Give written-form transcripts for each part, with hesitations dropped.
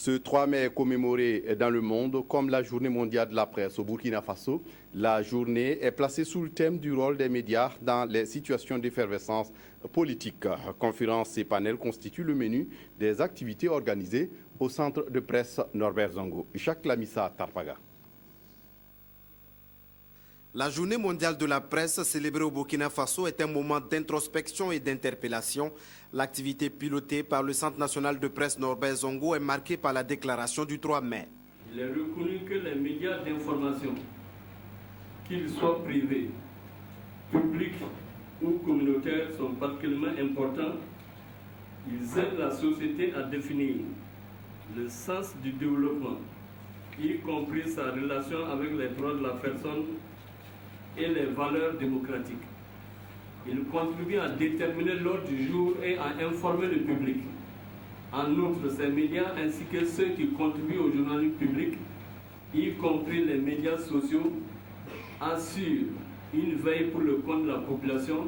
Ce 3 mai est commémoré dans le monde comme la Journée mondiale de la presse au Burkina Faso. La journée est placée sous le thème du rôle des médias dans les situations d'effervescence politique. Conférences et panels constituent le menu des activités organisées au centre de presse Norbert Zongo. Jacques Lamissa Tarpaga. La Journée mondiale de la presse célébrée au Burkina Faso est un moment d'introspection et d'interpellation. L'activité pilotée par le Centre national de presse Norbert Zongo est marquée par la déclaration du 3 mai. Il est reconnu que les médias d'information, qu'ils soient privés, publics ou communautaires, sont particulièrement importants. Ils aident la société à définir le sens du développement, y compris sa relation avec les droits de la personne et les valeurs démocratiques. Il contribue à déterminer l'ordre du jour et à informer le public. En outre, ces médias ainsi que ceux qui contribuent au journalisme public, y compris les médias sociaux, assurent une veille pour le compte de la population,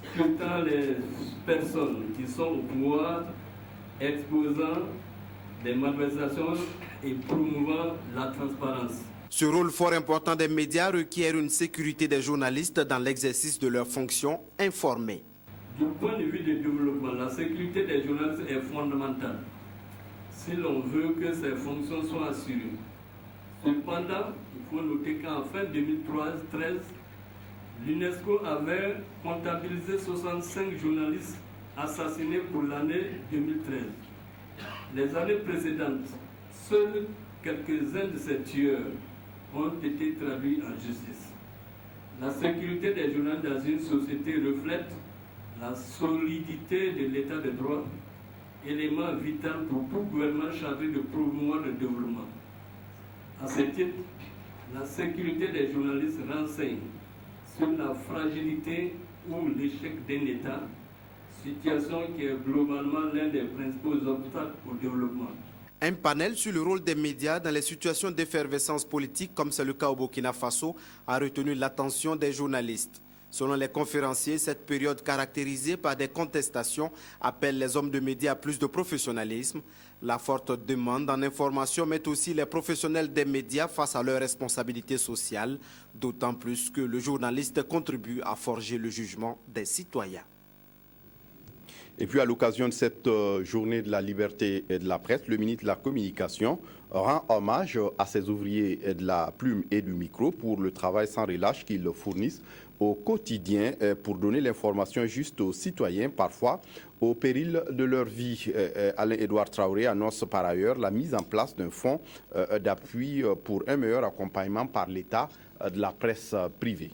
scrutant les personnes qui sont au pouvoir, exposant des malversations et promouvant la transparence. Ce rôle fort important des médias requiert une sécurité des journalistes dans l'exercice de leurs fonctions informées. Du point de vue du développement, la sécurité des journalistes est fondamentale si l'on veut que ces fonctions soient assurées. Cependant, il faut noter qu'en fin 2013, l'UNESCO avait comptabilisé 65 journalistes assassinés pour l'année 2013. Les années précédentes, seuls quelques-uns de ces tueurs ont été traduits en justice. La sécurité des journalistes dans une société reflète la solidité de l'état de droit, élément vital pour tout gouvernement chargé de promouvoir le développement. À ce titre, la sécurité des journalistes renseigne sur la fragilité ou l'échec d'un État, situation qui est globalement l'un des principaux obstacles au développement. Un panel sur le rôle des médias dans les situations d'effervescence politique, comme c'est le cas au Burkina Faso, a retenu l'attention des journalistes. Selon les conférenciers, cette période caractérisée par des contestations appelle les hommes de médias à plus de professionnalisme. La forte demande en information met aussi les professionnels des médias face à leurs responsabilités sociales, d'autant plus que le journaliste contribue à forger le jugement des citoyens. Et puis à l'occasion de cette journée de la liberté et de la presse, le ministre de la Communication rend hommage à ces ouvriers de la plume et du micro pour le travail sans relâche qu'ils fournissent au quotidien pour donner l'information juste aux citoyens, parfois au péril de leur vie. Alain-Édouard Traoré annonce par ailleurs la mise en place d'un fonds d'appui pour un meilleur accompagnement par l'État de la presse privée.